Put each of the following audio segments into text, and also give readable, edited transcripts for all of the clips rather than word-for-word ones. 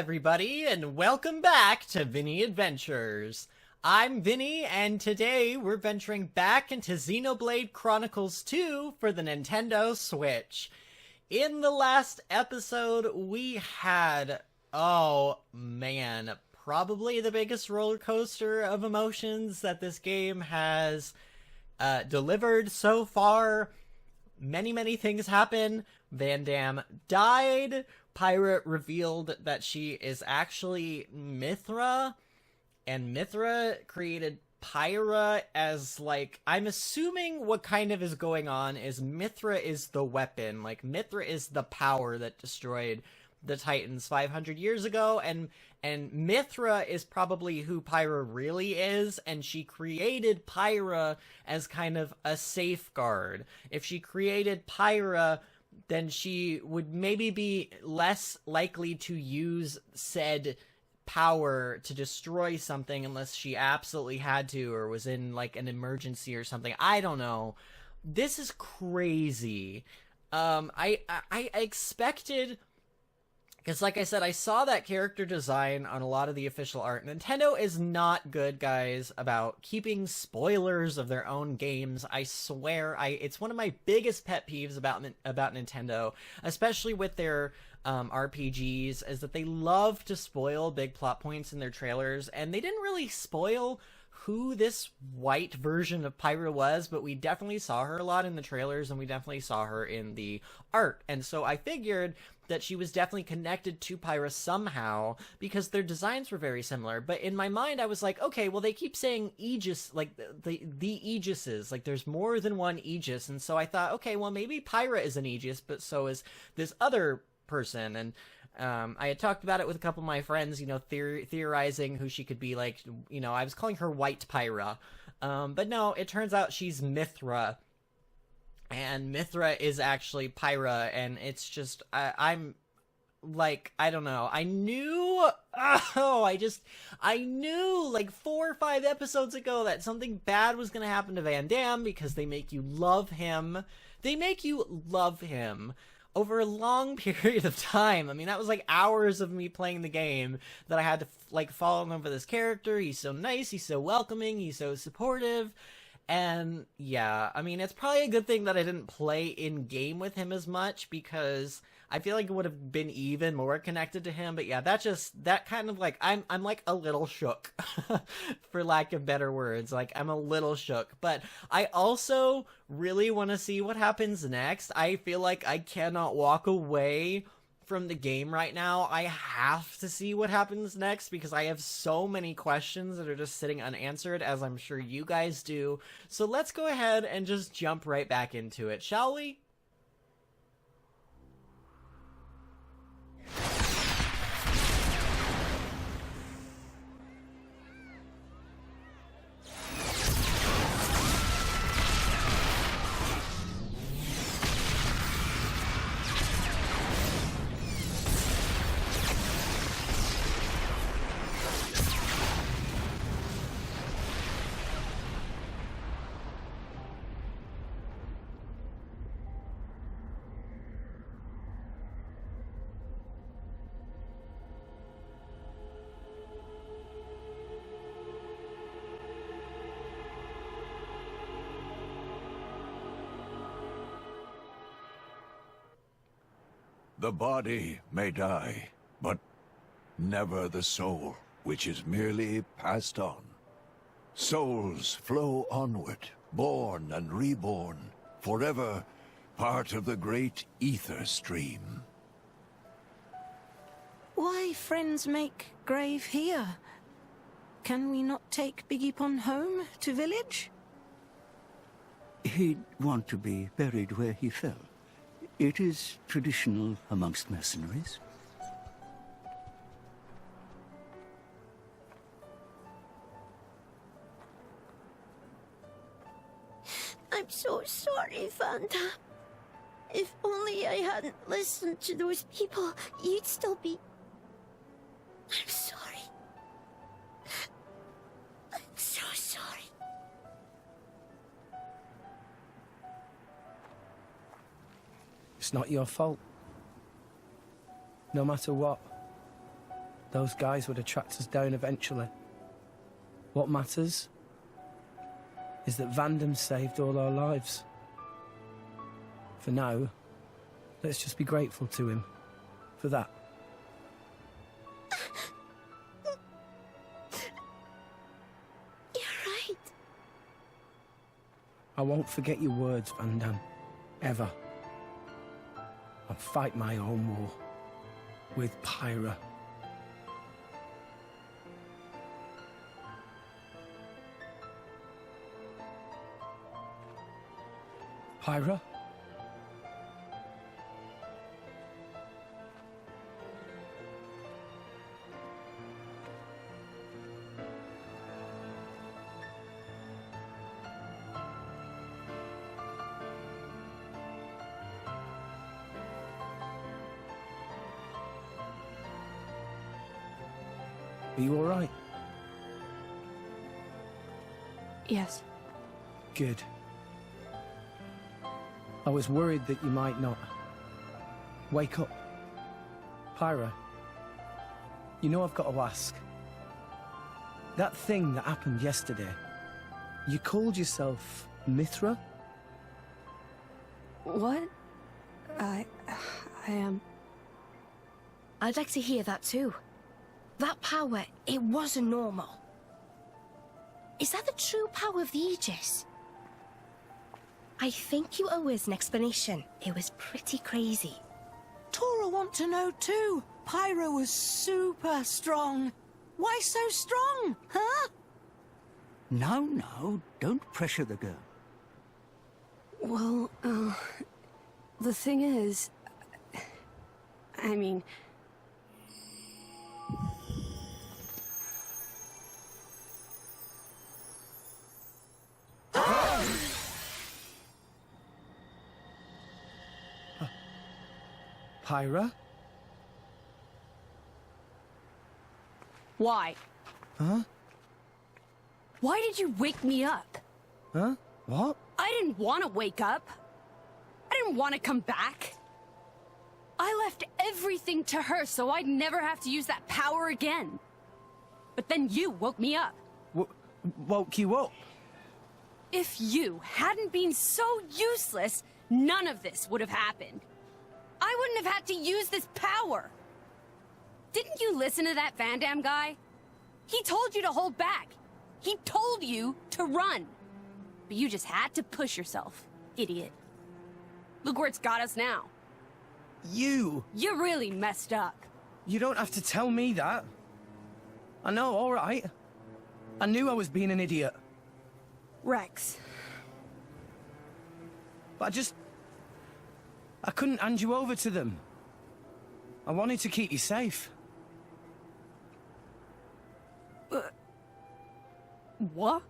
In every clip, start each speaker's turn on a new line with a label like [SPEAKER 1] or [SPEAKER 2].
[SPEAKER 1] everybody, and welcome back to VinnyAdventures. I'm Vinny, and today we're venturing back into Xenoblade Chronicles 2 for the Nintendo Switch. In the last episode, we had, oh man, probably the biggest roller coaster of emotions that this game has delivered so far. Many things happen. Van Damme died. Pyra revealed that she is actually Mithra, and Mithra created Pyra as, like, I'm assuming what kind of is going on is Mithra is the weapon, like, Mithra is the power that destroyed the Titans 500 years ago, and Mithra is probably who Pyra really is, and she created Pyra as kind of a safeguard. If she created Pyra, then she would maybe be less likely to use said power to destroy something unless she absolutely had to or was in, like, an emergency or something. I don't know. This is crazy. I expected... Because, like I said, I saw that character design on a lot of the official art. Nintendo is not good, guys, about keeping spoilers of their own games. I swear, it's one of my biggest pet peeves about Nintendo, especially with their RPGs, is that they love to spoil big plot points in their trailers, and they didn't really spoil who this white version of Pyra was, but we definitely saw her a lot in the trailers, and we definitely saw her in the art. And so I figured that she was definitely connected to Pyra somehow, because their designs were very similar. But in my mind, I was like, okay, well, they keep saying Aegis, like, the Aegises, like, there's more than one Aegis, and so I thought, okay, well, maybe Pyra is an Aegis, but so is this other person, and I had talked about it with a couple of my friends, you know, theorizing who she could be, like, you know, I was calling her White Pyra, but no, it turns out she's Mithra, and Mithra is actually Pyra, and it's just, I'm, like, I don't know, I knew, like, 4 or 5 episodes ago that something bad was gonna happen to Van Damme, because they make you love him, over a long period of time. I mean, that was like hours of me playing the game that I had to, like, fall in love with this character. He's so nice, he's so welcoming, he's so supportive. And yeah, I mean, it's probably a good thing that I didn't play in-game with him as much, because I feel like it would have been even more connected to him. But yeah, that kind of, like, I'm like a little shook, for lack of better words. Like, I'm a little shook. But I also really want to see what happens next. I feel like I cannot walk away from the game right now. I have to see what happens next, because I have so many questions that are just sitting unanswered, as I'm sure you guys do. So let's go ahead and just jump right back into it, shall we?
[SPEAKER 2] The body may die, but never the soul, which is merely passed on. Souls flow onward, born and reborn, forever part of the great ether stream.
[SPEAKER 3] Why friends make grave here? Can we not take Biggie-Pon home to village?
[SPEAKER 4] He'd want to be buried where he fell. It is traditional amongst mercenaries.
[SPEAKER 5] I'm so sorry, Van Damme. If only I hadn't listened to those people, you'd still be... I'm sorry. I'm so sorry.
[SPEAKER 6] It's not your fault. No matter what. Those guys would have tracked us down eventually. What matters is that Vandam saved all our lives. For now, let's just be grateful to him for that.
[SPEAKER 5] You're right.
[SPEAKER 6] I won't forget your words, Vandam. Ever. I'll fight my own war. With Pyra. Pyra? Are you all right?
[SPEAKER 3] Yes.
[SPEAKER 6] Good. I was worried that you might not. Wake up. Pyra, you know I've got to ask. That thing that happened yesterday, you called yourself Mithra?
[SPEAKER 3] What? I am...
[SPEAKER 7] I'd like to hear that too. That power, it wasn't normal. Is that the true power of the Aegis? I think you owe us an explanation. It was pretty crazy.
[SPEAKER 3] Tora want to know too. Pyra was super strong. Why so strong, huh?
[SPEAKER 4] No, don't pressure the girl.
[SPEAKER 3] Well, the thing is... I mean...
[SPEAKER 6] Pyra?
[SPEAKER 8] Why?
[SPEAKER 6] Huh?
[SPEAKER 8] Why did you wake me up?
[SPEAKER 6] Huh? What?
[SPEAKER 8] I didn't want to wake up. I didn't want to come back. I left everything to her so I'd never have to use that power again. But then you woke me up.
[SPEAKER 6] Woke you up?
[SPEAKER 8] If you hadn't been so useless, none of this would have happened. I wouldn't have had to use this power. Didn't you listen to that Vandam guy? He told you to hold back. He told you to run. But you just had to push yourself, idiot. Look where it's got us now.
[SPEAKER 6] You
[SPEAKER 8] really messed up.
[SPEAKER 6] You don't have to tell me that. I know, all right. I knew I was being an idiot.
[SPEAKER 8] Rex.
[SPEAKER 6] But I couldn't hand you over to them. I wanted to keep you safe.
[SPEAKER 8] What?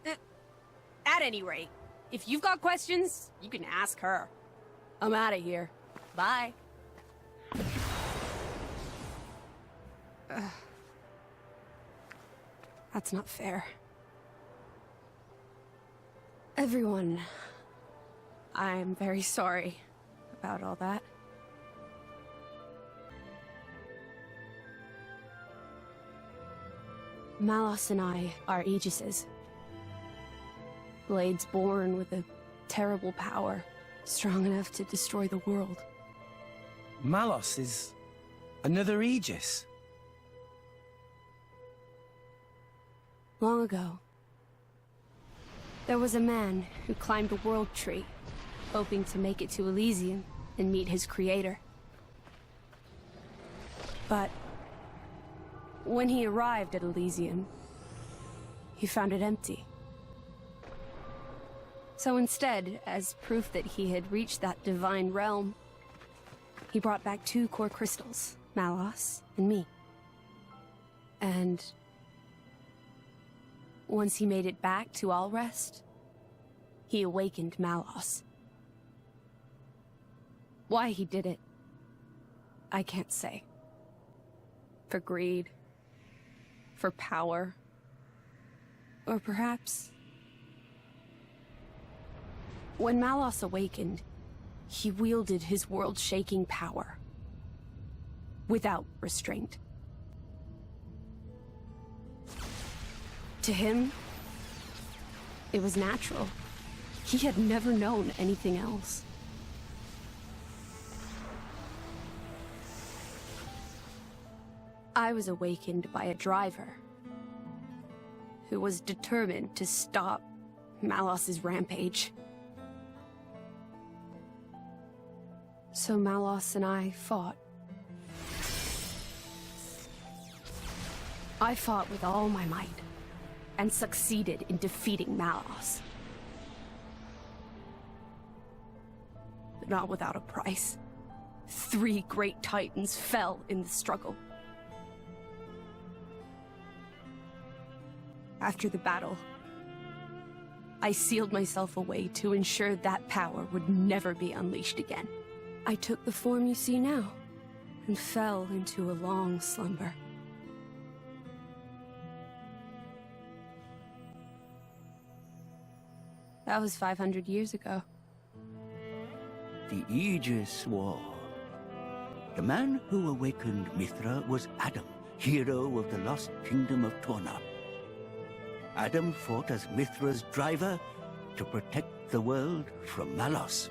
[SPEAKER 8] At any rate, if you've got questions, you can ask her. I'm out of here. Bye.
[SPEAKER 3] That's not fair. Everyone, I'm very sorry about all that. Malos and I are Aegises. Blades born with a terrible power, strong enough to destroy the world.
[SPEAKER 6] Malos is another Aegis.
[SPEAKER 3] Long ago, there was a man who climbed the world tree, hoping to make it to Elysium and meet his creator. But when he arrived at Elysium, he found it empty. So instead, as proof that he had reached that divine realm, he brought back 2 core crystals, Malos and me. And once he made it back to Alrest, he awakened Malos. Why he did it, I can't say. For greed, for power, or perhaps... When Malos awakened, he wielded his world-shaking power, without restraint. To him, it was natural. He had never known anything else. I was awakened by a driver who was determined to stop Malos's rampage. So Malos and I fought. I fought with all my might, and succeeded in defeating Malos. But not without a price. 3 great titans fell in the struggle. After the battle, I sealed myself away to ensure that power would never be unleashed again. I took the form you see now, and fell into a long slumber. That was 500 years ago.
[SPEAKER 4] The Aegis War. The man who awakened Mithra was Adam, hero of the lost kingdom of Torna. Adam fought as Mithra's driver to protect the world from Malos.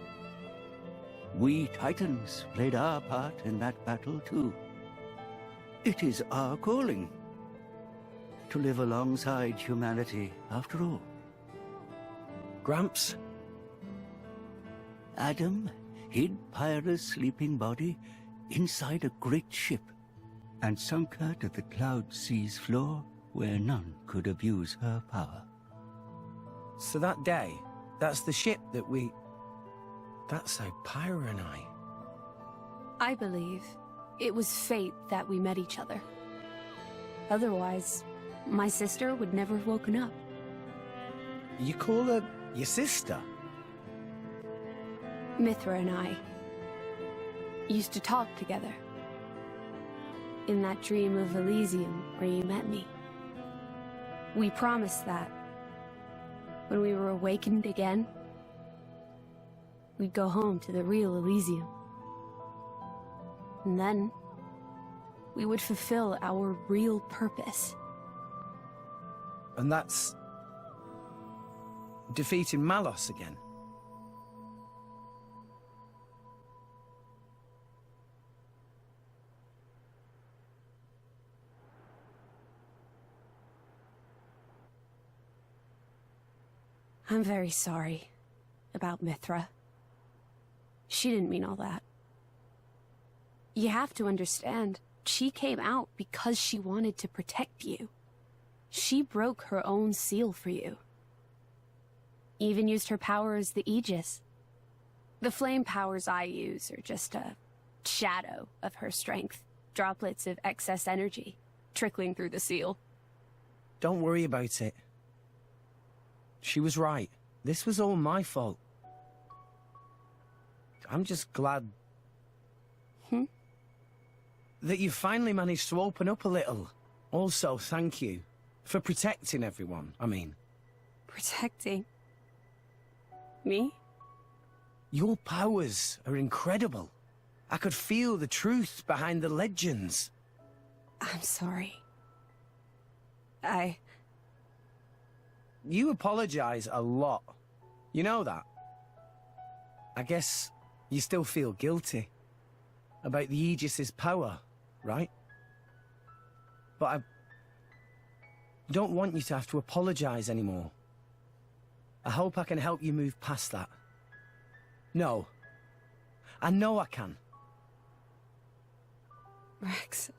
[SPEAKER 4] We Titans played our part in that battle too. It is our calling to live alongside humanity after all.
[SPEAKER 6] Gramps?
[SPEAKER 4] Adam hid Pyra's sleeping body inside a great ship and sunk her to the Cloud Sea's floor where none could abuse her power.
[SPEAKER 6] So that day, that's the ship that we... That's how Pyra and
[SPEAKER 3] I believe it was fate that we met each other. Otherwise, my sister would never have woken up.
[SPEAKER 6] You call her your sister?
[SPEAKER 3] Mithra and I used to talk together. In that dream of Elysium where you met me. We promised that when we were awakened again, we'd go home to the real Elysium. And then we would fulfill our real purpose.
[SPEAKER 6] And that's... defeating Malos again?
[SPEAKER 3] I'm very sorry about Mithra. She didn't mean all that. You have to understand, she came out because she wanted to protect you. She broke her own seal for you. Even used her power as the Aegis. The flame powers I use are just a shadow of her strength. Droplets of excess energy trickling through the seal.
[SPEAKER 6] Don't worry about it. She was right. This was all my fault. I'm just glad... that you finally managed to open up a little. Also, thank you for protecting everyone, I mean.
[SPEAKER 3] Protecting? Me?
[SPEAKER 6] Your powers are incredible. I could feel the truth behind the legends.
[SPEAKER 3] I'm sorry.
[SPEAKER 6] You apologize a lot. You know that? I guess you still feel guilty about the Aegis's power, right? But I don't want you to have to apologize anymore. I hope I can help you move past that. No. I know I can.
[SPEAKER 3] Rex,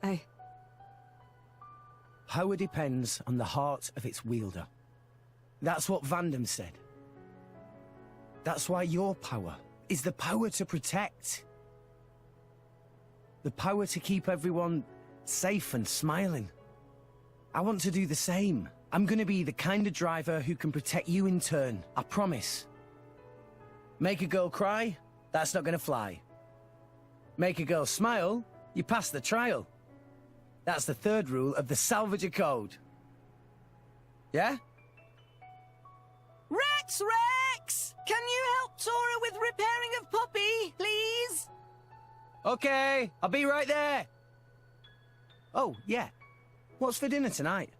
[SPEAKER 6] Power depends on the heart of its wielder. That's what Vandam said. That's why your power is the power to protect. The power to keep everyone safe and smiling. I want to do the same. I'm gonna be the kind of driver who can protect you in turn, I promise. Make a girl cry? That's not gonna fly. Make a girl smile? You pass the trial. That's the 3rd rule of the Salvager Code. Yeah?
[SPEAKER 9] Rex! Can you help Tora with repairing of Poppy, please?
[SPEAKER 6] Okay, I'll be right there. Oh, yeah. What's for dinner tonight?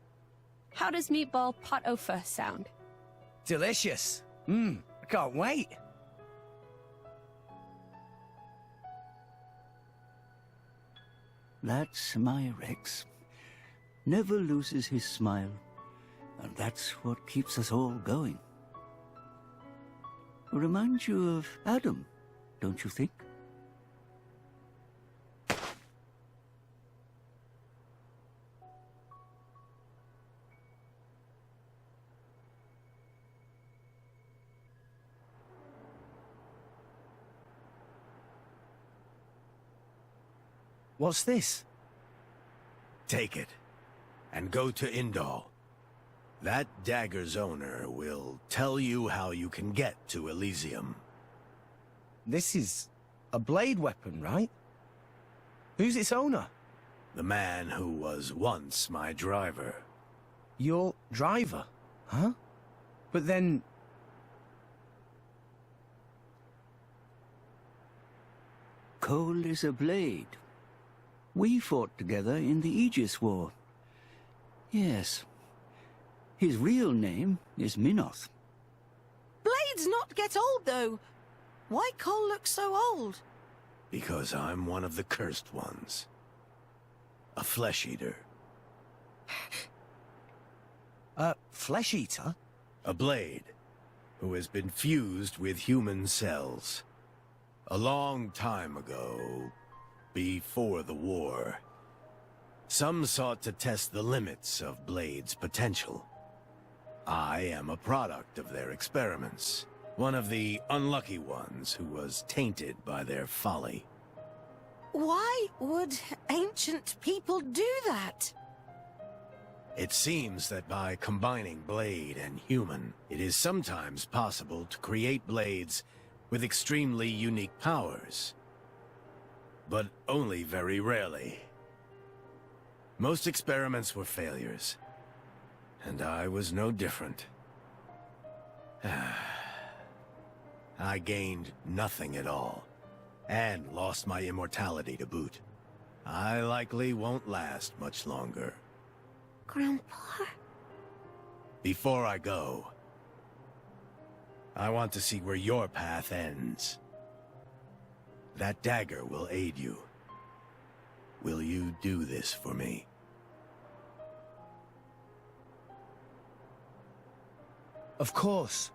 [SPEAKER 3] How does meatball pot au feu sound?
[SPEAKER 6] Delicious. I can't wait.
[SPEAKER 4] That's my Rex. Never loses his smile. And that's what keeps us all going. Reminds you of Adam, don't you think?
[SPEAKER 6] What's this?
[SPEAKER 10] Take it, and go to Indal. That dagger's owner will tell you how you can get to Elysium.
[SPEAKER 6] This is a blade weapon, right? Who's its owner?
[SPEAKER 10] The man who was once my driver.
[SPEAKER 6] Your driver? Huh? But then...
[SPEAKER 4] Cole is a blade. We fought together in the Aegis War. Yes. His real name is Minoth.
[SPEAKER 9] Blades not get old, though. Why Cole look so old?
[SPEAKER 10] Because I'm one of the cursed ones. A flesh-eater.
[SPEAKER 6] A flesh-eater?
[SPEAKER 10] A blade, who has been fused with human cells. A long time ago, before the war, some sought to test the limits of Blade's potential. I am a product of their experiments, one of the unlucky ones who was tainted by their folly.
[SPEAKER 9] Why would ancient people do that?
[SPEAKER 10] It seems that by combining Blade and human, it is sometimes possible to create blades with extremely unique powers. But only very rarely. Most experiments were failures, and I was no different. I gained nothing at all, and lost my immortality to boot. I likely won't last much longer.
[SPEAKER 5] Grandpa?
[SPEAKER 10] Before I go, I want to see where your path ends. That dagger will aid you. Will you do this for me?
[SPEAKER 6] Of course.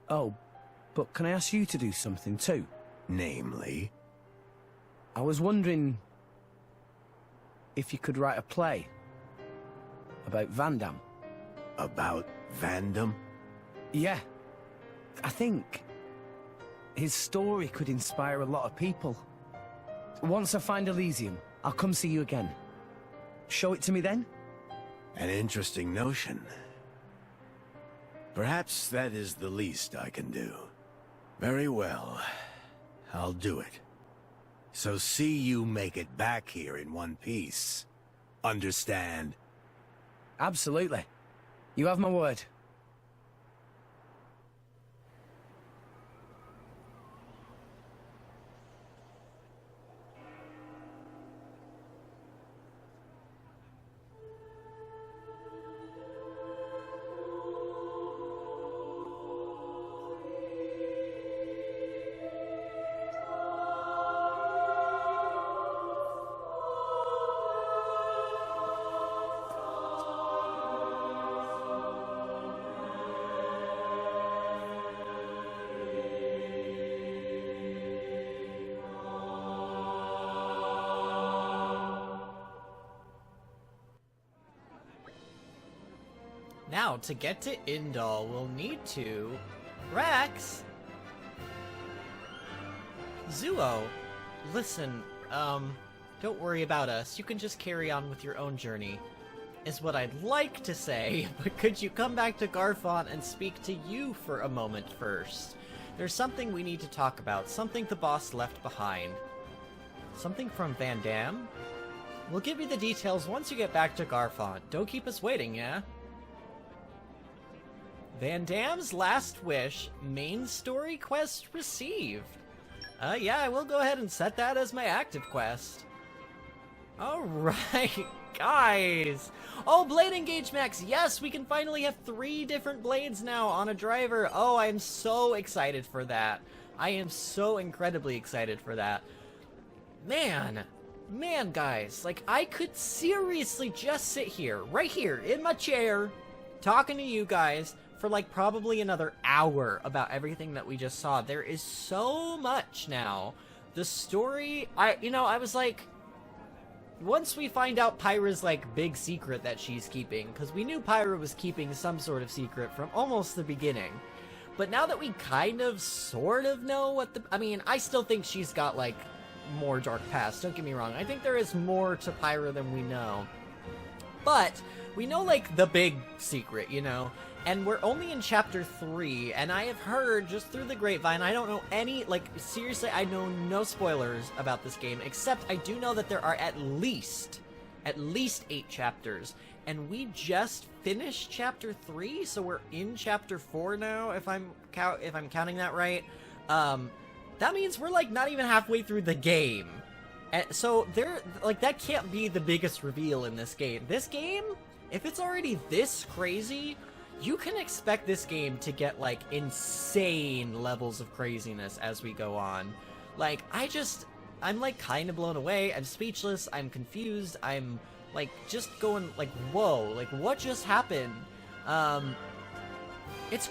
[SPEAKER 6] Oh, but can I ask you to do something too?
[SPEAKER 10] Namely?
[SPEAKER 6] I was wondering if you could write a play about Vandam.
[SPEAKER 10] About Vandam?
[SPEAKER 6] Yeah. I think his story could inspire a lot of people. Once I find Elysium, I'll come see you again. Show it to me then?
[SPEAKER 10] An interesting notion. Perhaps that is the least I can do. Very well. I'll do it. So see you make it back here in one piece. Understand?
[SPEAKER 6] Absolutely. You have my word.
[SPEAKER 1] Now, to get to Indal, we'll need to... Rex! Zuo! Listen, don't worry about us. You can just carry on with your own journey. Is what I'd like to say, but could you come back to Garfont and speak to you for a moment first? There's something we need to talk about, something the boss left behind. Something from Van Dam? We'll give you the details once you get back to Garfont. Don't keep us waiting, yeah? Van Dam's Last Wish, main story quest received. Yeah, I will go ahead and set that as my active quest. Alright, guys! Oh, Blade Engage Max! Yes, we can finally have 3 different blades now on a driver! Oh, I'm so excited for that. I am so incredibly excited for that. Man, guys, like, I could seriously just sit here, right here, in my chair, talking to you guys for, like, probably another hour about everything that we just saw. There is so much now. The story, I was like, once we find out Pyra's, like, big secret that she's keeping, because we knew Pyra was keeping some sort of secret from almost the beginning. But now that we kind of, sort of know what I mean, I still think she's got, like, more dark past, don't get me wrong. I think there is more to Pyra than we know. But we know, like, the big secret, you know? And we're only in Chapter 3, and I have heard, just through the grapevine, I don't know any, like, seriously, I know no spoilers about this game, except I do know that there are at least 8 chapters. And we just finished Chapter 3, so we're in Chapter 4 now, if I'm counting that right. That means we're, like, not even halfway through the game. And so that can't be the biggest reveal in this game. This game, if it's already this crazy, you can expect this game to get, like, insane levels of craziness as we go on. Like, I'm, like, kind of blown away. I'm speechless. I'm confused. I'm, like, just going, like, whoa. Like, what just happened? It's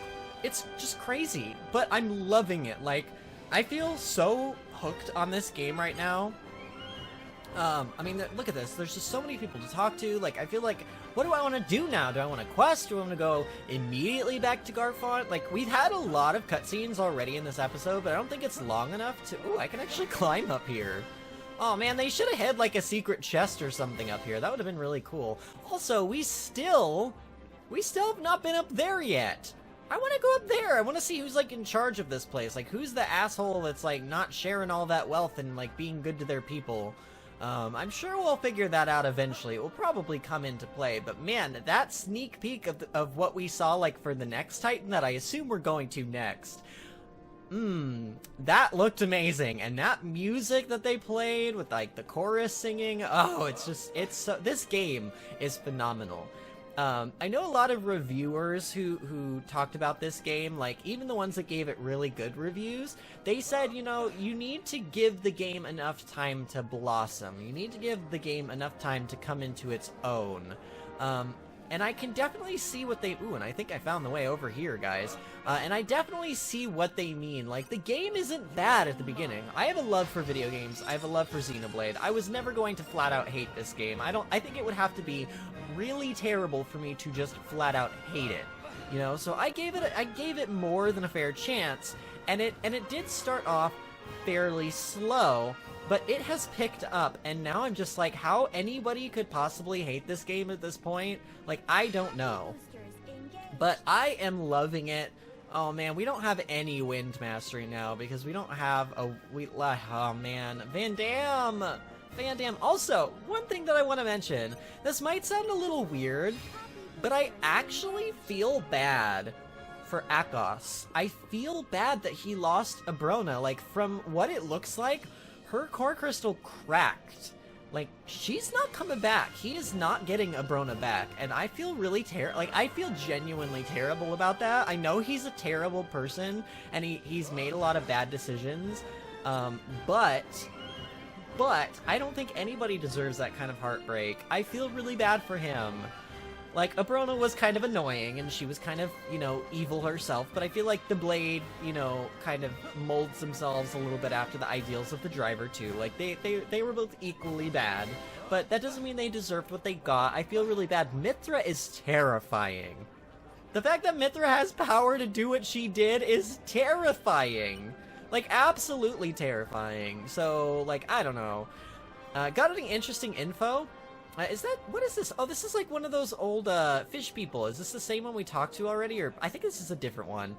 [SPEAKER 1] just crazy. But I'm loving it. Like, I feel so hooked on this game right now. I mean, look at this. There's just so many people to talk to. Like, I feel like, what do I want to do now? Do I want to quest? Do I want to go immediately back to Garfont? Like, we've had a lot of cutscenes already in this episode, but I don't think it's long enough to... Ooh, I can actually climb up here. Oh, man, they should have had, like, a secret chest or something up here. That would have been really cool. Also, we still have not been up there yet. I want to go up there. I want to see who's, like, in charge of this place. Like, who's the asshole that's, like, not sharing all that wealth and, like, being good to their people. I'm sure we'll figure that out eventually. It will probably come into play, but man, that sneak peek of what we saw, like, for the next Titan that I assume we're going to next. That looked amazing, and that music that they played with, like, the chorus singing, oh, this game is phenomenal. I know a lot of reviewers who talked about this game, like, even the ones that gave it really good reviews, they said, you know, you need to give the game enough time to blossom. You need to give the game enough time to come into its own. And I can definitely see what they... Ooh, and I think I found the way over here, guys. And I definitely see what they mean. Like, the game isn't bad at the beginning. I have a love for video games. I have a love for Xenoblade. I was never going to flat out hate this game. I think it would have to be really terrible for me to just flat out hate it. You know, so I gave it more than a fair chance. And it did start off fairly slow. But it has picked up, and now I'm just like, how anybody could possibly hate this game at this point? Like, I don't know. But I am loving it. Oh man, we don't have any wind mastery now, because we don't have oh man, Van Damme! Also, one thing that I want to mention, this might sound a little weird, but I actually feel bad for Akhos. I feel bad that he lost Abrona. Like, from what it looks like, her core crystal cracked. Like, she's not coming back. He is not getting Abrona back. And I feel really I feel genuinely terrible about that. I know he's a terrible person, and he's made a lot of bad decisions. But I don't think anybody deserves that kind of heartbreak. I feel really bad for him. Like, Abrona was kind of annoying, and she was kind of, you know, evil herself, but I feel like the Blade, you know, kind of molds themselves a little bit after the ideals of the driver, too. Like, they were both equally bad, but that doesn't mean they deserved what they got. I feel really bad. Mithra is terrifying. The fact that Mithra has power to do what she did is terrifying. Like, absolutely terrifying. So, like, I don't know. Got any interesting info? What is this? Oh, this is like one of those old, fish people. Is this the same one we talked to already? Or, I think this is a different one.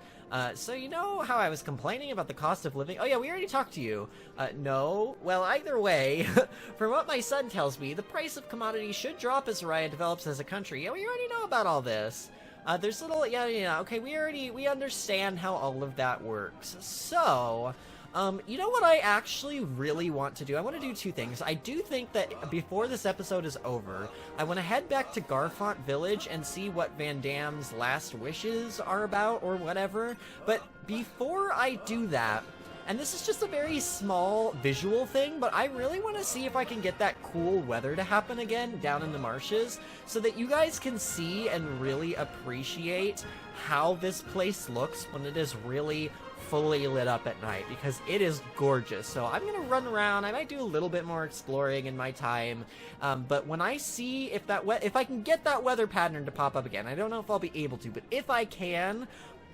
[SPEAKER 1] So you know how I was complaining about the cost of living? Oh yeah, we already talked to you. No. Well, either way, from what my son tells me, the price of commodities should drop as Raya develops as a country. Yeah, we already know about all this. There's little, yeah, okay, we understand how all of that works. So, You know what I actually really want to do? I want to do two things. I do think that before this episode is over, I want to head back to Garfont Village and see what Van Damme's last wishes are about or whatever. But before I do that, and this is just a very small visual thing, but I really want to see if I can get that cool weather to happen again down in the marshes so that you guys can see and really appreciate how this place looks when it is really fully lit up at night, because it is gorgeous. So I'm gonna run around. I might do a little bit more exploring in my time, but when I see if I can get that weather pattern to pop up again, I don't know if I'll be able to, but if I can,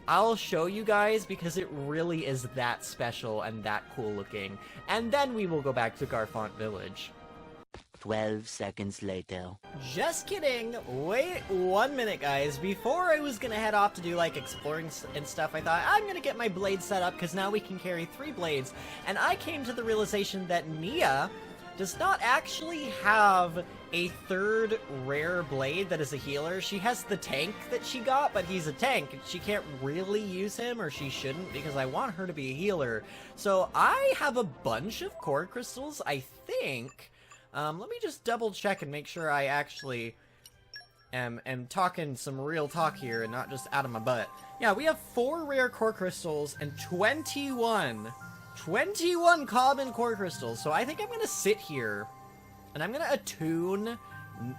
[SPEAKER 1] I'll show you guys, because it really is that special and that cool looking. And then we will go back to Garfont Village.
[SPEAKER 4] 12 seconds later.
[SPEAKER 1] Just kidding. Wait 1 minute, guys. Before I was gonna head off to do, like, exploring and stuff, I thought, I'm gonna get my blade set up, because now we can carry 3 blades. And I came to the realization that Nia does not actually have a 3rd rare blade that is a healer. She has the tank that she got, but he's a tank. She can't really use him, or she shouldn't, because I want her to be a healer. So I have a bunch of core crystals, I think. Let me just double check and make sure I actually am talking some real talk here and not just out of my butt. Yeah, we have 4 rare core crystals and 21 common core crystals. So I think I'm gonna sit here and I'm gonna attune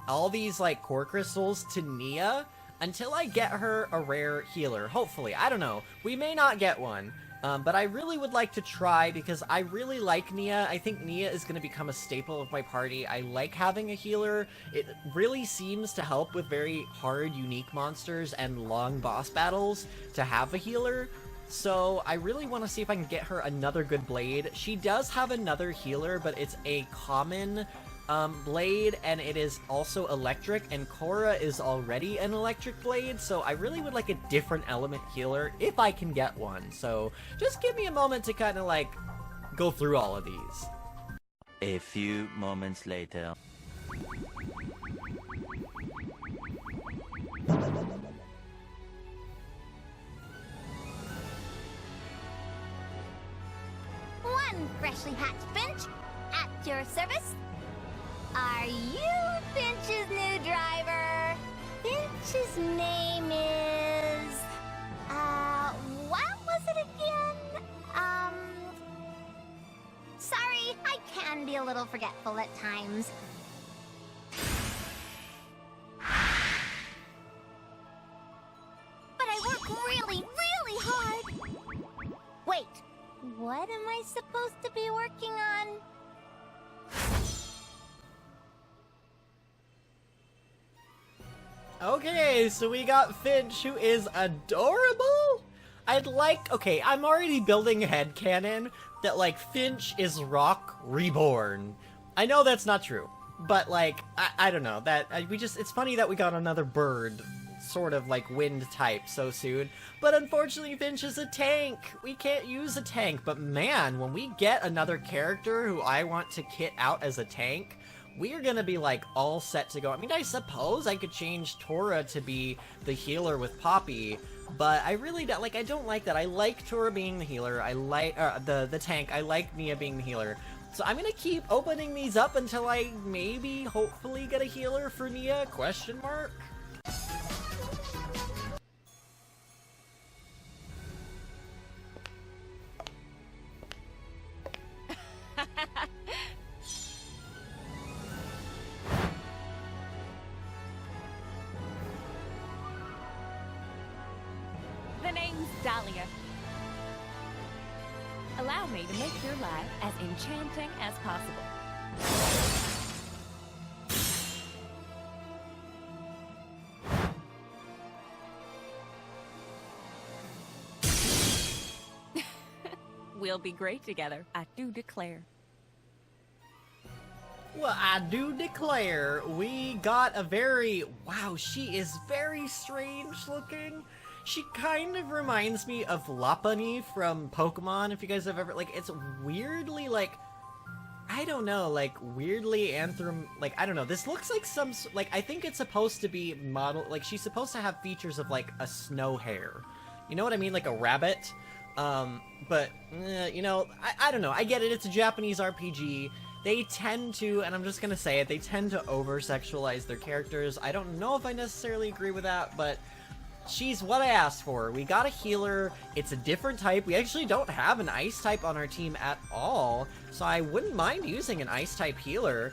[SPEAKER 1] all these, like, core crystals to Nia until I get her a rare healer. Hopefully. I don't know. We may not get one. But I really would like to try, because I really like Nia. I think Nia is going to become a staple of my party. I like having a healer. It really seems to help with very hard, unique monsters and long boss battles to have a healer. So I really want to see if I can get her another good blade. She does have another healer, but it's a common blade, and it is also electric, and Korra is already an electric blade, so I really would like a different element healer if I can get one. So just give me a moment to kind of, like, go through all of these.
[SPEAKER 4] A few moments later.
[SPEAKER 5] One freshly hatched Finch at your service. Are you Finch's new driver? Finch's name is... what was it again? Sorry, I can be a little forgetful at times. But I work really, really hard. Wait, what am I supposed to be working on?
[SPEAKER 1] Okay, so we got Finch, who is adorable. Okay, I'm already building a headcanon that, like, Finch is Rock Reborn. I know that's not true, but, like, I don't know, it's funny that we got another bird, sort of like wind type, so soon, but unfortunately Finch is a tank. We can't use a tank, but man, when we get another character who I want to kit out as a tank, we're gonna be, like, all set to go. I mean, I suppose I could change Tora to be the healer with Poppy, but I really don't, like, I don't like that. I like Tora being the healer. I like, the tank. I like Nia being the healer. So I'm gonna keep opening these up until I maybe, hopefully, get a healer for Nia, question mark?
[SPEAKER 11] The name's Dahlia. Allow me to make your life as enchanting as possible. We'll be great together, I do declare.
[SPEAKER 1] Well, I do declare, we got a wow, she is very strange looking. She kind of reminds me of Lopunny from Pokemon, if you guys have ever, like, it's weirdly, like, I don't know, like, weirdly I don't know, this looks like I think it's supposed to be like, she's supposed to have features of, like, a snow hare. You know what I mean? Like a rabbit. But, you know, I don't know. I get it. It's a Japanese RPG. They tend to, and I'm just gonna say it, they tend to over-sexualize their characters. I don't know if I necessarily agree with that, but she's what I asked for. We got a healer. It's a different type. We actually don't have an ice type on our team at all, so I wouldn't mind using an ice type healer.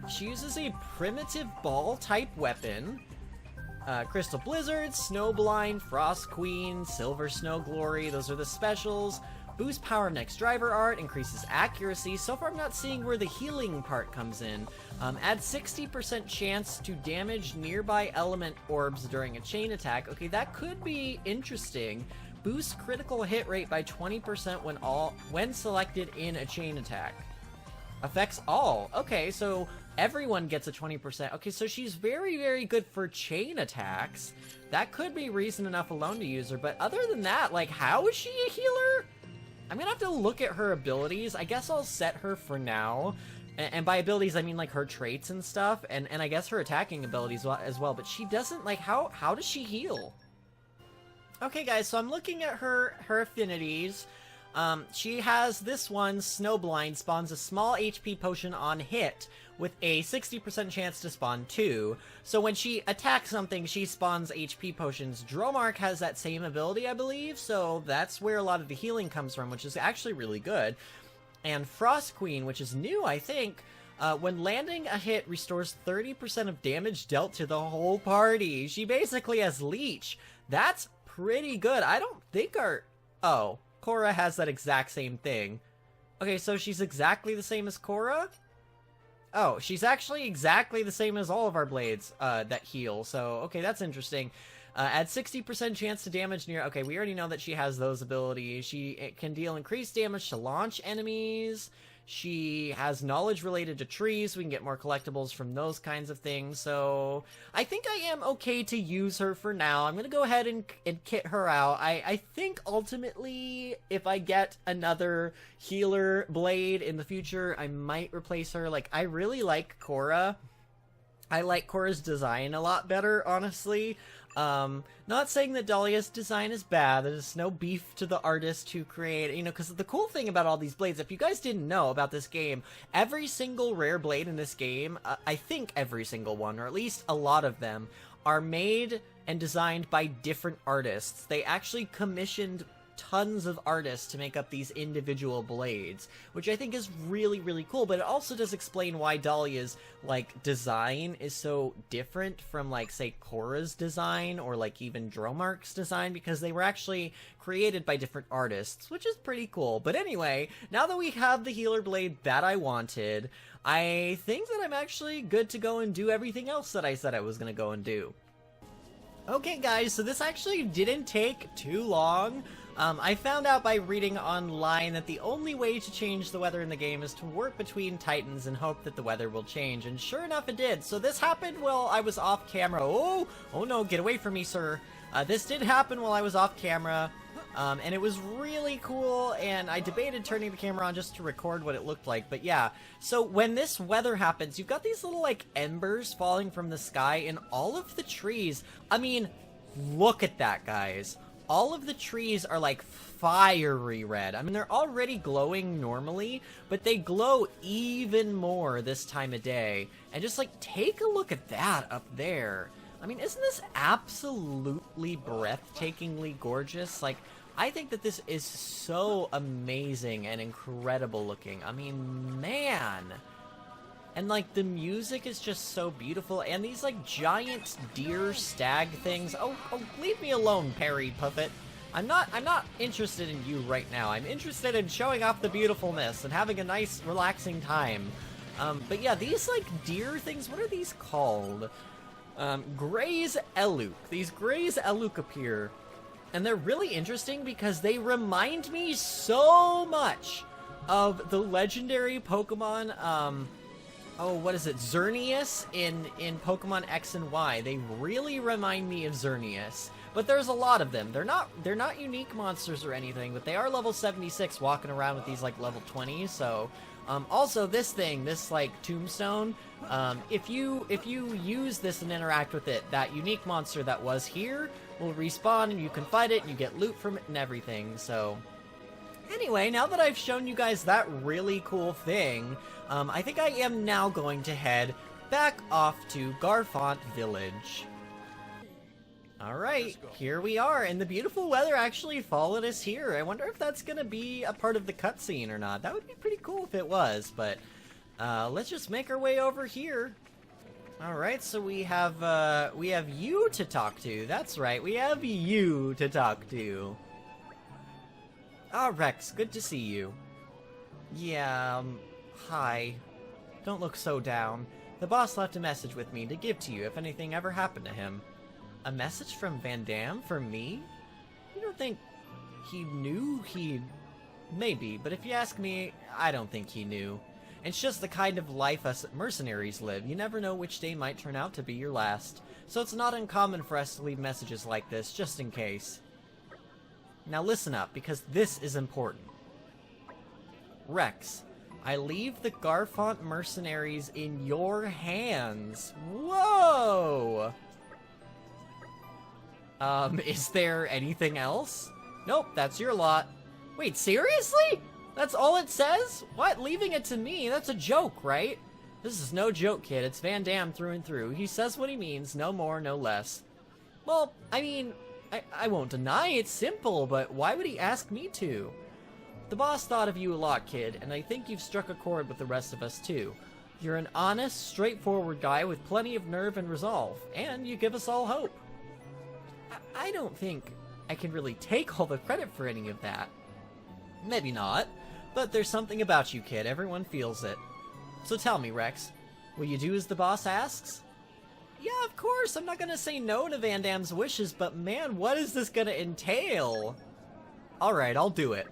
[SPEAKER 1] She uses a primitive ball type weapon. Crystal Blizzard, Snowblind, Frost Queen, Silver Snow Glory, those are the specials. Boost power of next driver art, increases accuracy. So far I'm not seeing where the healing part comes in. Add 60% chance to damage nearby element orbs during a chain attack. Okay, that could be interesting. Boost critical hit rate by 20% when selected in a chain attack. Affects all. Okay, so everyone gets a 20%. Okay, so she's very, very good for chain attacks. That could be reason enough alone to use her, but other than that, like, how is she a healer? I'm gonna have to look at her abilities. I guess I'll set her for now. And by abilities, I mean, like, her traits and stuff, and I guess her attacking abilities as well, but she doesn't, like, how does she heal? Okay, guys, so I'm looking at her affinities. She has this one, Snowblind, spawns a small HP potion on hit, with a 60% chance to spawn 2. So when she attacks something, she spawns HP potions. Dromark has that same ability, I believe, so that's where a lot of the healing comes from, which is actually really good. And Frost Queen, which is new, I think, when landing a hit, restores 30% of damage dealt to the whole party. She basically has Leech. That's pretty good. I don't think oh, Korra has that exact same thing. Okay, so she's exactly the same as Korra? Oh, she's actually exactly the same as all of our blades that heal, so okay, that's interesting. Add 60% chance to damage near... Okay, we already know that she has those abilities. She can deal increased damage to launch enemies. She has knowledge related to trees. We can get more collectibles from those kinds of things. So I think I am okay to use her for now. I'm going to go ahead and kit her out. I think ultimately if I get another healer blade in the future, I might replace her. Like, I really like Korra. I like Korra's design a lot better, honestly. Not saying that Dahlia's design is bad. There's no beef to the artist who created, you know, because the cool thing about all these blades, if you guys didn't know about this game, every single rare blade in this game, I think every single one, or at least a lot of them, are made and designed by different artists. They actually commissioned tons of artists to make up these individual blades, which I think is really, really cool, but it also does explain why Dahlia's, like, design is so different from, like, say, Korra's design, or, like, even Dromark's design, because they were actually created by different artists, which is pretty cool. But anyway, now that we have the healer blade that I wanted, I think that I'm actually good to go and do everything else that I said I was gonna go and do. Okay, guys, so this actually didn't take too long. I found out by reading online that the only way to change the weather in the game is to warp between titans and hope that the weather will change, and sure enough it did. So this happened while I was off camera. Oh no, get away from me, sir. This did happen while I was off camera, and it was really cool, and I debated turning the camera on just to record what it looked like, but yeah. So when this weather happens, you've got these little, like, embers falling from the sky, and all of the trees, I mean, look at that, guys. All of the trees are, like, fiery red. I mean, they're already glowing normally, but they glow even more this time of day. And just, like, take a look at that up there. I mean, isn't this absolutely breathtakingly gorgeous? Like, I think that this is so amazing and incredible looking. I mean, man. And, like, the music is just so beautiful, and these, like, giant deer stag things. Oh, leave me alone, Perry Puffet. I'm not interested in you right now. I'm interested in showing off the beautifulness and having a nice, relaxing time. But yeah, these, like, deer things, what are these called? Gray's Eluk. These Gray's Eluk appear, and they're really interesting because they remind me so much of the legendary Pokemon, oh, what is it? Xerneas in Pokemon X and Y. They really remind me of Xerneas. But there's a lot of them. They're not unique monsters or anything, but they are level 76 walking around with these, like, level 20s, so Also, this thing, this like tombstone, if you use this and interact with it, that unique monster that was here will respawn and you can fight it and you get loot from it and everything. So anyway, now that I've shown you guys that really cool thing, I think I am now going to head back off to Garfont Village. Alright, here we are, and the beautiful weather actually followed us here. I wonder if that's gonna be a part of the cutscene or not. That would be pretty cool if it was, but let's just make our way over here. Alright, so we have you to talk to. That's right, we have you to talk to. Rex, good to see you. Yeah, hi. Don't look so down. The boss left a message with me to give to you if anything ever happened to him. A message from Van Damme for me? You don't think he knew Maybe, but if you ask me, I don't think he knew. It's just the kind of life us mercenaries live. You never know which day might turn out to be your last. So it's not uncommon for us to leave messages like this, just in case. Now listen up, because this is important. Rex, I leave the Garfont mercenaries in your hands. Whoa! Is there anything else? Nope, that's your lot. Wait, seriously? That's all it says? What? Leaving it to me? That's a joke, right? This is no joke, kid. It's Van Damme through and through. He says what he means, no more, no less. Well, I mean, I won't deny it's simple, but why would he ask me to? The boss thought of you a lot, kid, and I think you've struck a chord with the rest of us, too. You're an honest, straightforward guy with plenty of nerve and resolve, and you give us all hope. I don't think I can really take all the credit for any of that. Maybe not, but there's something about you, kid. Everyone feels it. So tell me, Rex, will you do as the boss asks? Yeah, of course. I'm not gonna say no to Van Damme's wishes, but man, what is this gonna entail? Alright, I'll do it.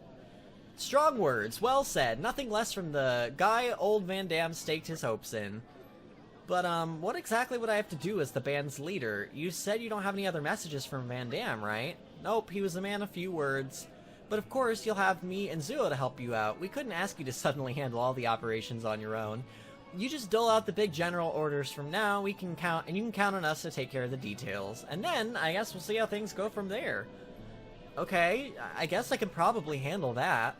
[SPEAKER 1] Strong words, well said. Nothing less from the guy old Van Damme staked his hopes in. But, what exactly would I have to do as the band's leader? You said you don't have any other messages from Van Damme, right? Nope, he was a man of few words. But of course, you'll have me and Zuo to help you out. We couldn't ask you to suddenly handle all the operations on your own. You just dole out the big general orders from now, you can count on us to take care of the details. And then, I guess we'll see how things go from there. Okay, I guess I can probably handle that.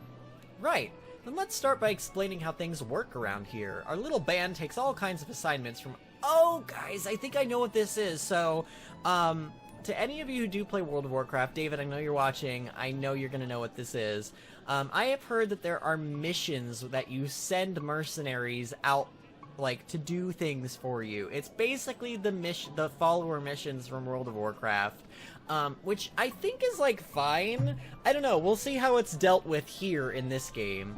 [SPEAKER 1] Right. Then let's start by explaining how things work around here. Our little band takes all kinds of assignments from... Oh, guys, I think I know what this is. So, to any of you who do play World of Warcraft, David, I know you're watching. I know you're going to know what this is. I have heard that there are missions that you send mercenaries out, like, to do things for you. It's basically the follower missions from World of Warcraft. Which I think is, like, fine. I don't know, we'll see how it's dealt with here in this game.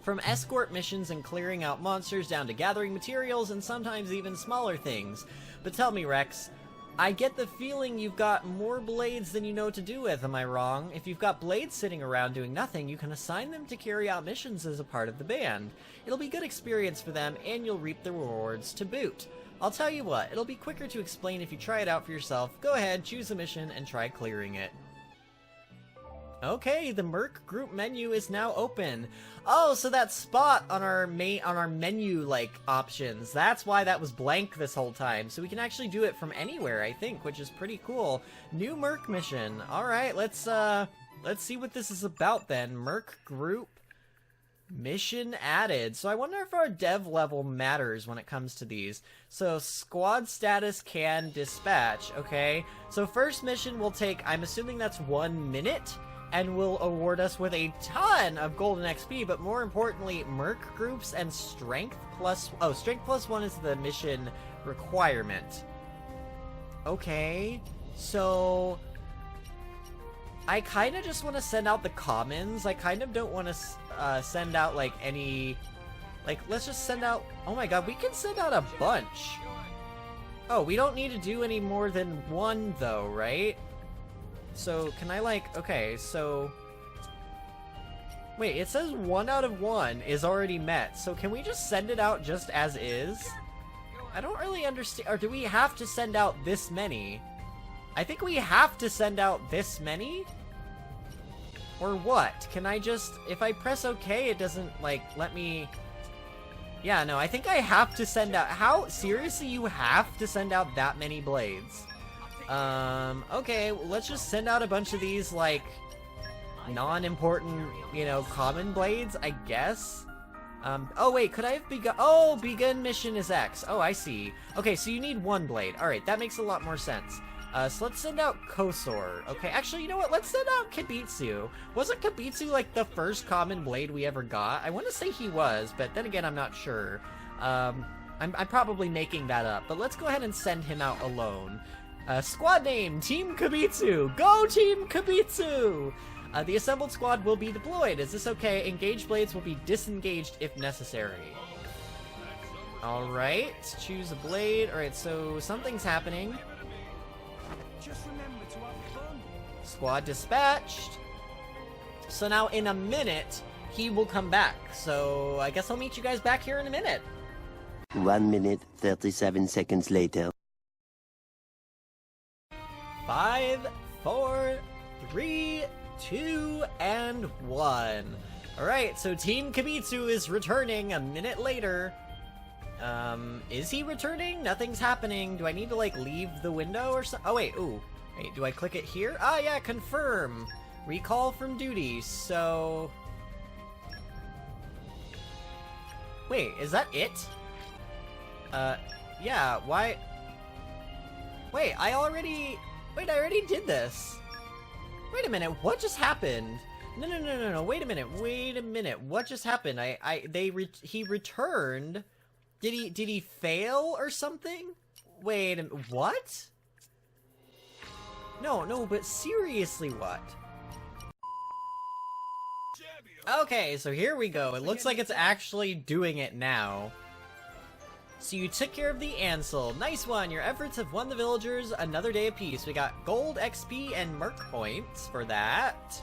[SPEAKER 1] From escort missions and clearing out monsters down to gathering materials and sometimes even smaller things. But tell me, Rex, I get the feeling you've got more blades than you know what to do with, am I wrong? If you've got blades sitting around doing nothing, you can assign them to carry out missions as a part of the band. It'll be good experience for them, and you'll reap the rewards to boot. I'll tell you what, it'll be quicker to explain if you try it out for yourself. Go ahead, choose a mission, and try clearing it. Okay, the Merc group menu is now open. Oh, so that spot on our menu, like, options, that's why that was blank this whole time. So we can actually do it from anywhere, I think, which is pretty cool. New Merc mission. Alright, let's see what this is about then. Merc group mission added. So I wonder if our dev level matters when it comes to these. So squad status can dispatch, okay? So first mission will take, I'm assuming that's 1 minute, and will award us with a ton of golden XP, but more importantly, Merc groups and strength plus... Oh, strength plus 1 is the mission requirement. Okay, so... I kind of just want to send out the commons. I kind of don't want to send out, like, any... Like, let's just send out... Oh my god, we can send out a bunch. Oh, we don't need to do any more than one, though, right? So, can I, like... Okay, so... Wait, it says 1 out of 1 is already met. So, can we just send it out just as is? I don't really understand... Or do we have to send out this many? I think we have to send out this many? Or what? Can I just... If I press OK, it doesn't, like, let me... Yeah, no, I think I have to send out... How? Seriously, you have to send out that many blades? Okay, well, let's just send out a bunch of these, like, non-important, you know, common blades, I guess? Oh wait, could I have begun... Oh, begin mission is X. Oh, I see. Okay, so you need one blade. Alright, that makes a lot more sense. So let's send out Kosor. Okay, actually, you know what? Let's send out Kibitsu. Wasn't Kibitsu, like, the first common blade we ever got? I want to say he was, but then again, I'm not sure. I'm probably making that up, but let's go ahead and send him out alone. Squad name, Team Kibitsu! Go Team Kibitsu! The assembled squad will be deployed. Is this okay? Engaged blades will be disengaged if necessary. Alright, choose a blade. Alright, so something's happening.
[SPEAKER 6] Just remember to have fun.
[SPEAKER 1] Squad dispatched. So now in a minute, he will come back. So I guess I'll meet you guys back here in a minute.
[SPEAKER 12] 1 minute, 37 seconds later.
[SPEAKER 1] 5, 4, 3, 2, and 1. Alright, so Team Kibitsu is returning a minute later. Is he returning? Nothing's happening. Do I need to, like, leave the window or something? Oh, wait, ooh. Wait, do I click it here? Ah, yeah, confirm. Recall from duty, so... Wait, is that it? Yeah, why... Wait, I already did this. Wait a minute, what just happened? No, wait a minute, what just happened? He returned... Did he fail or something? Wait, what? No, but seriously, what? Okay, so here we go. It looks like it's actually doing it now. So you took care of the Ansel. Nice one. Your efforts have won the villagers another day of peace. We got gold, XP, and merc points for that.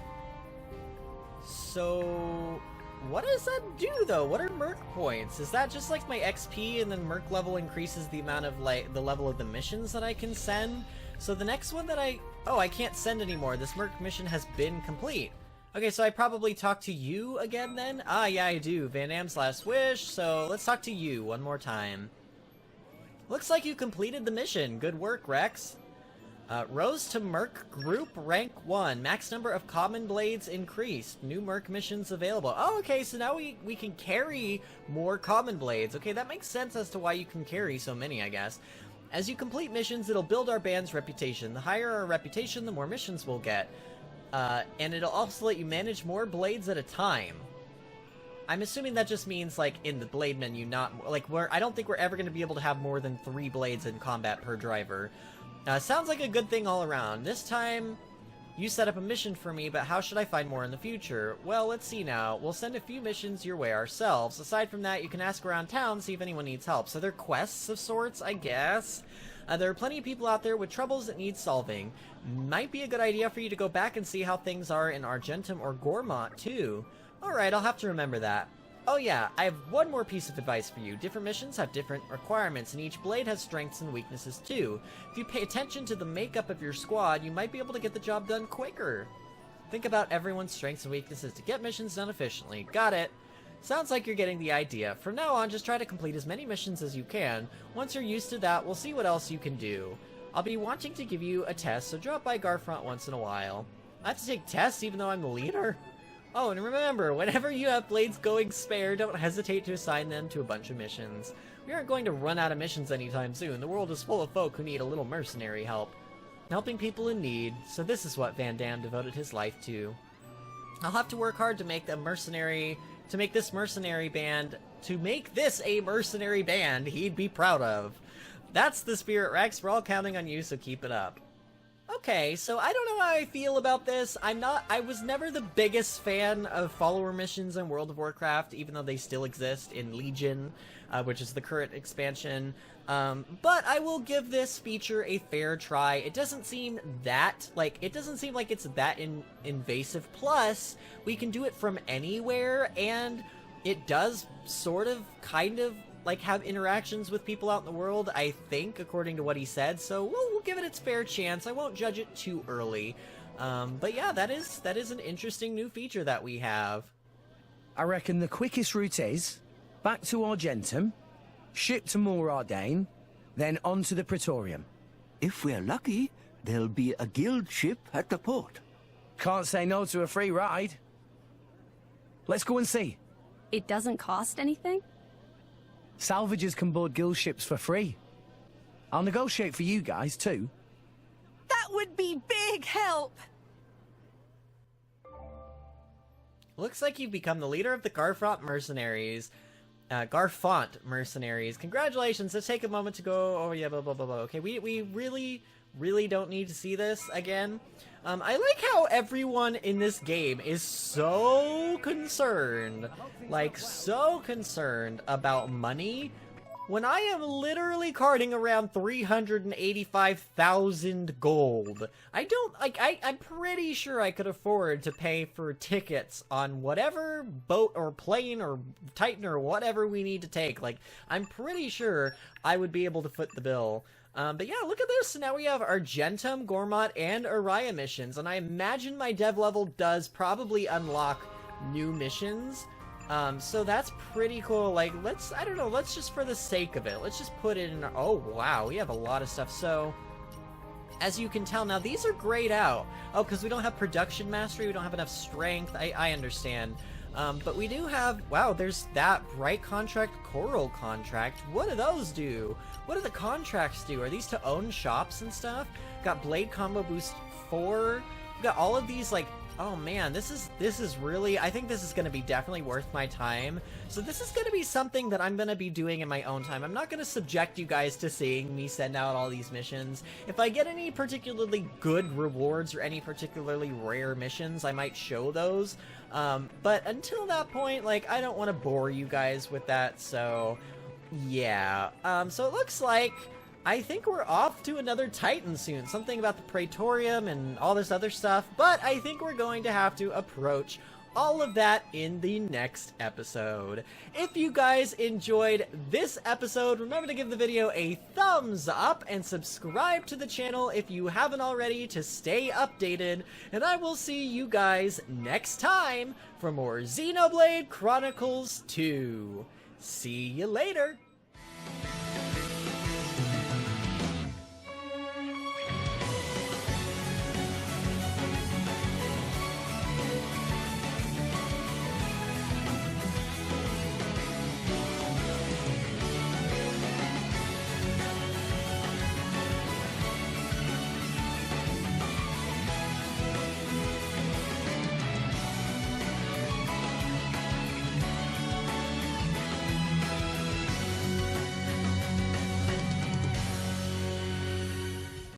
[SPEAKER 1] So... what does that do, though? What are merc points? Is that just, like, my XP and then merc level increases the amount of, like, the level of the missions that I can send? So the next one that oh, I can't send anymore. This merc mission has been complete. Okay, so I probably talk to you again, then? Ah, yeah, I do. Van Damme's last wish, so let's talk to you one more time. Looks like you completed the mission. Good work, Rex. Rose to Merc Group Rank 1. Max number of common blades increased. New Merc missions available. Oh, okay, so now we can carry more common blades. Okay, that makes sense as to why you can carry so many, I guess. As you complete missions, it'll build our band's reputation. The higher our reputation, the more missions we'll get. And it'll also let you manage more blades at a time. I'm assuming that just means, like, in the blade menu, not... like, I don't think we're ever going to be able to have more than 3 blades in combat per driver. Sounds like a good thing all around. This time, you set up a mission for me, but how should I find more in the future? Well, let's see now. We'll send a few missions your way ourselves. Aside from that, you can ask around town, see if anyone needs help. So they're quests of sorts, I guess? There are plenty of people out there with troubles that need solving. Might be a good idea for you to go back and see how things are in Argentum or Gormont, too. Alright, I'll have to remember that. Oh yeah, I have one more piece of advice for you. Different missions have different requirements, and each blade has strengths and weaknesses too. If you pay attention to the makeup of your squad, you might be able to get the job done quicker. Think about everyone's strengths and weaknesses to get missions done efficiently. Got it. Sounds like you're getting the idea. From now on, just try to complete as many missions as you can. Once you're used to that, we'll see what else you can do. I'll be wanting to give you a test, so drop by Garfront once in a while. I have to take tests even though I'm the leader? Oh, and remember, whenever you have blades going spare, don't hesitate to assign them to a bunch of missions. We aren't going to run out of missions anytime soon. The world is full of folk who need a little mercenary help. Helping people in need, so this is what Van Damme devoted his life to. I'll have to work hard to make this a mercenary band he'd be proud of. That's the spirit, Rex. We're all counting on you, so keep it up. Okay, so I don't know how I feel about this. I was never the biggest fan of follower missions in World of Warcraft, even though they still exist in Legion, which is the current expansion. But I will give this feature a fair try. It doesn't seem like it's that invasive. Plus, we can do it from anywhere, and it does kind of, like, have interactions with people out in the world, I think, according to what he said, so we'll give it its fair chance. I won't judge it too early. But yeah, that is an interesting new feature that we have.
[SPEAKER 6] I reckon the quickest route is back to Argentum, ship to Mor Ardain, then on to the Praetorium.
[SPEAKER 4] If we're lucky, there'll be a guild ship at the port.
[SPEAKER 6] Can't say no to a free ride. Let's go and see.
[SPEAKER 3] It doesn't cost anything?
[SPEAKER 6] Salvagers can board guild ships for free. I'll negotiate for you guys, too.
[SPEAKER 9] That would be big help.
[SPEAKER 1] Looks like you've become the leader of the Garfont mercenaries. Garfont mercenaries. Congratulations. Let's take a moment to go. Oh yeah, blah blah blah blah. Okay, we really don't need to see this again. I like how everyone in this game is so concerned, like so concerned about money, when I am literally carting around 385,000 gold. I don't, like, I'm pretty sure I could afford to pay for tickets on whatever boat or plane or Titan or whatever we need to take. Like, I'm pretty sure I would be able to foot the bill. But yeah, look at this. So now we have Argentum, Gormott, and Araya missions, and I imagine my dev level does probably unlock new missions. So that's pretty cool. Like, I don't know, let's just, for the sake of it, let's just put it in our, oh wow, we have a lot of stuff. So, as you can tell, now these are grayed out. Oh, because we don't have production mastery, we don't have enough strength, I understand. But we do have, wow, there's that bright contract, coral contract. What do those do? What do the contracts do? Are these to own shops and stuff? Got blade combo boost 4. We got all of these, like, oh man, this is really, I think this is going to be definitely worth my time. So this is going to be something that I'm going to be doing in my own time. I'm not going to subject you guys to seeing me send out all these missions. If I get any particularly good rewards or any particularly rare missions, I might show those. But until that point, like, I don't want to bore you guys with that, so yeah. So it looks like I think we're off to another Titan soon. Something about the Praetorium and all this other stuff, but I think we're going to have to approach all of that in the next episode. If you guys enjoyed this episode, remember to give the video a thumbs up and subscribe to the channel if you haven't already to stay updated, and I will see you guys next time for more Xenoblade Chronicles 2. See you later!